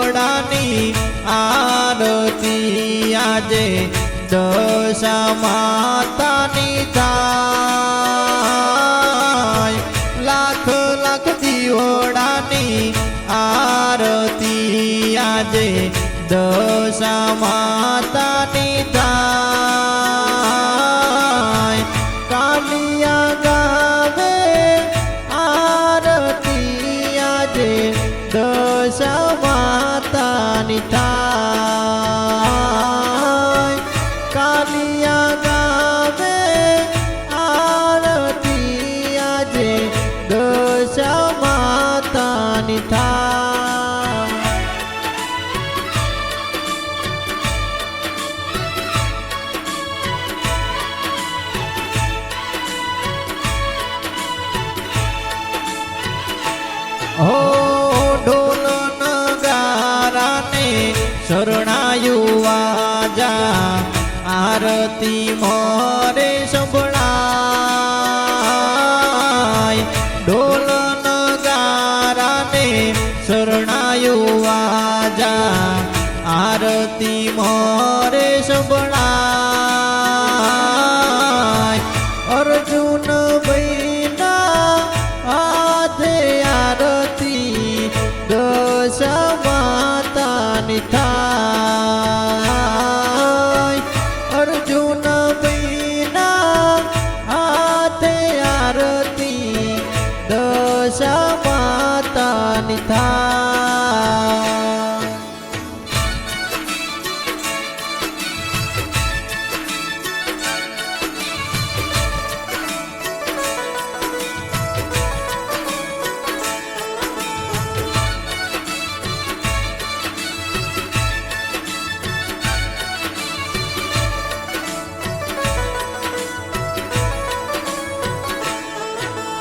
દીવડાની આરતી આજે દશા માતાની થાય લાખ લાખ દીવડાની આરતી આજે દશા માતાની થાય કાલિયા ગાવે આરતી આજે દશા માતાની થાય કાલિયા ગાવે આરતી આજે દશા માતાની થાય હો ઢોલ નગારાને શરણાયું આજા આરતી મોરે સંભળાય ઢોલ નગારાને શરણાયું આજા આરતી મોરે સંભળાય અર્જુન ભાઈના હાથે આરતી દશા માતાની થાય અર્જુન ભાઈના હાથે આરતી દશા માતાની થાય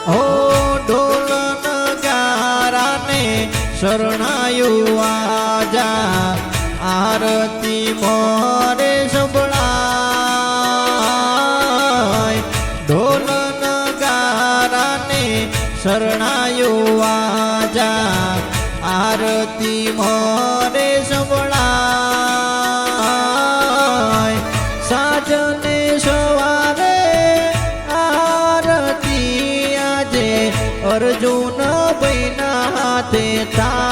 હો ઢોલ નગારાને શરણાયું આજા આરતી મોરે સંભળાય ઢોલ નગારાને શરણાયું આજા આરતી મોરે સંભળાય સાજને સવારે અર્જુન ભાઈના હાથે થાય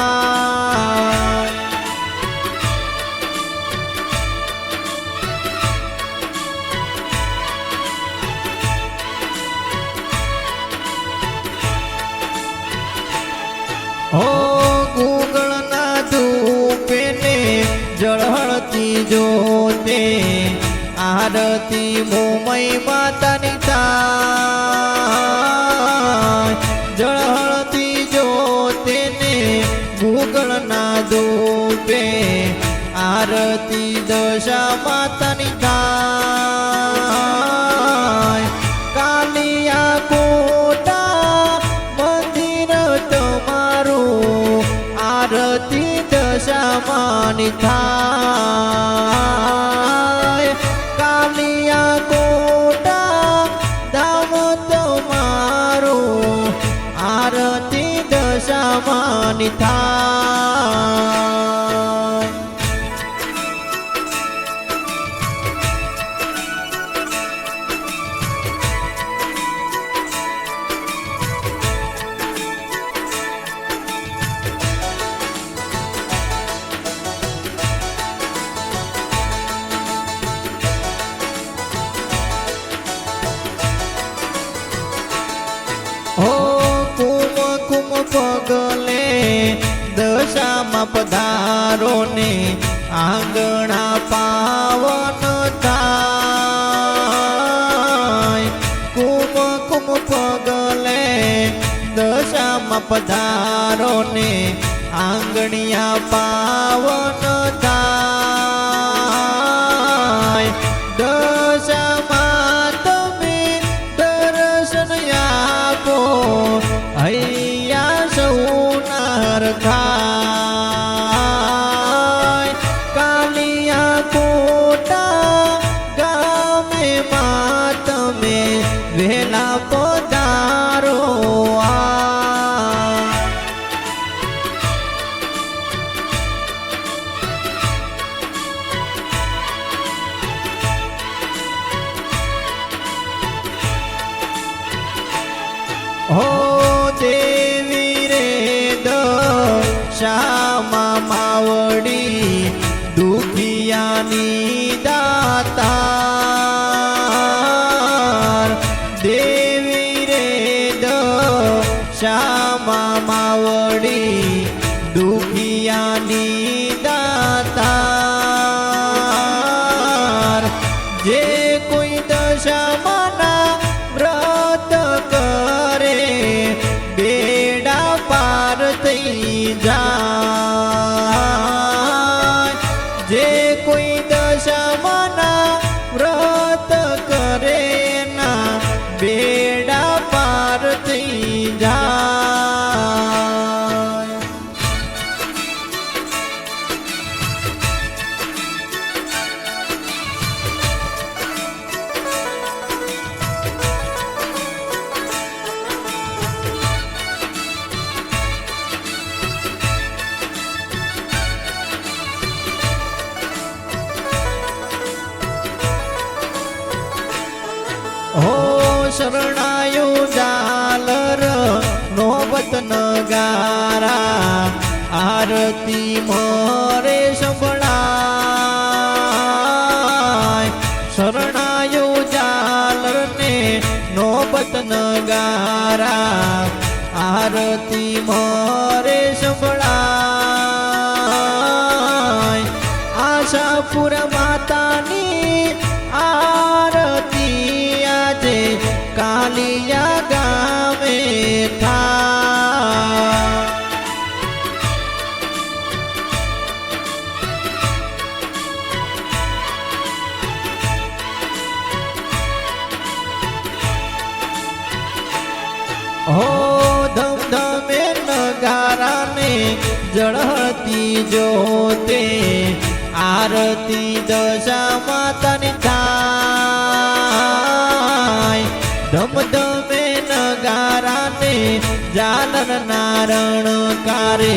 હો ગુગળના ધૂપે ને જળહળતી જોતે આરતી મોમય માતાની થાય જળહળતી જોતે ને ગુગળના ધૂપે આરતી દશા માતાની થાય કાલિયા કોટા મંદિર તમારું આરતી દશા માની થાય કાલિયા કોટા ધામ તમારું આરતી દશા માની થાય હો કુમ કુમ પગલે દશામાં પધારો ને આંગણા પાવન થાય કુમ કુમ પગલે દશામાં પધારો ને આંગણિયા પાવન થાય દશામાં તમે દર્શન આપો હૈયા સૌનાર ખાય કાલિયા કોટા ગામે માં તમે વેલા પધારો હો દેવી રે દશામાં માવડી દુખિયાની દાતાર દેવી રે દશામાં માવડી દુખિયાની દાતાર જે કોઈ દશામાના વ્રત કરે બેડા પાર થઈ જાય જે કોઈ દશામાના વ્રત કરે ના બેડા પાર થઈ જાય હો શરણાયો ઝાલર નોબત નગારા આરતી મોરે સંભળાય શરણાયો ઝાલર ને નોબત નગારા આરતી મોરે સંભળાય આશાપુર માતાની આરતી આજે કાલિયા ગામે થા હો ધમધમે નગારાને જળહતી જોતે આરતી દશા માતાની થાય ધમધમે નગારાને ઝાલર નારણકારે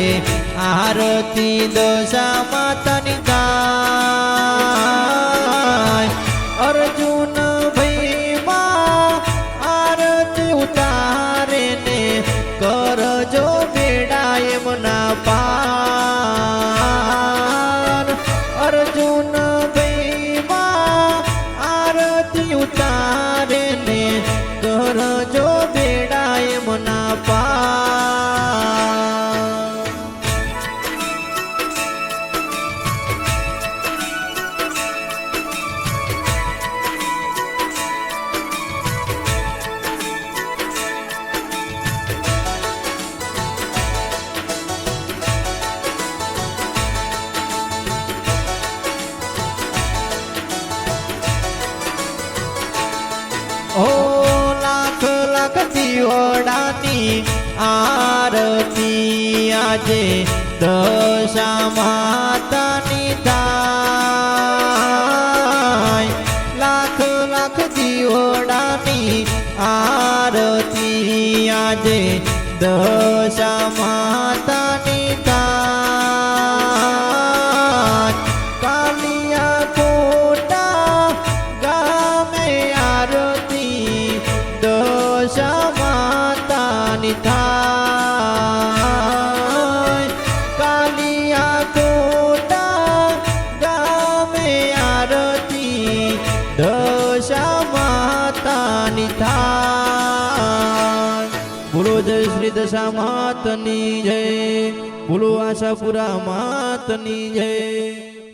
આરતી દશા માતાની થાય અર્જુન ભૈમાં આરતી ઉતારે ને કરજો બેડા એમના પાર અર્જુન ભૈમાં આરતી ઉતારે ને કરજો બેડા એમના પાર ઓ લાખ લાખ દીવડાની આરતી આજે દશા માતાની થાય લાખ લાખ દીવડાની આરતી આજે દશા માતાની થાય કાલિયા કોટા ગામે આરતી દશા માતાની થાય કાલિયા કોટા ગામે આરતી દશા માતાની થાય બોલો જય શ્રી દશા માતની જય બોલો આશાપુરા માતની જય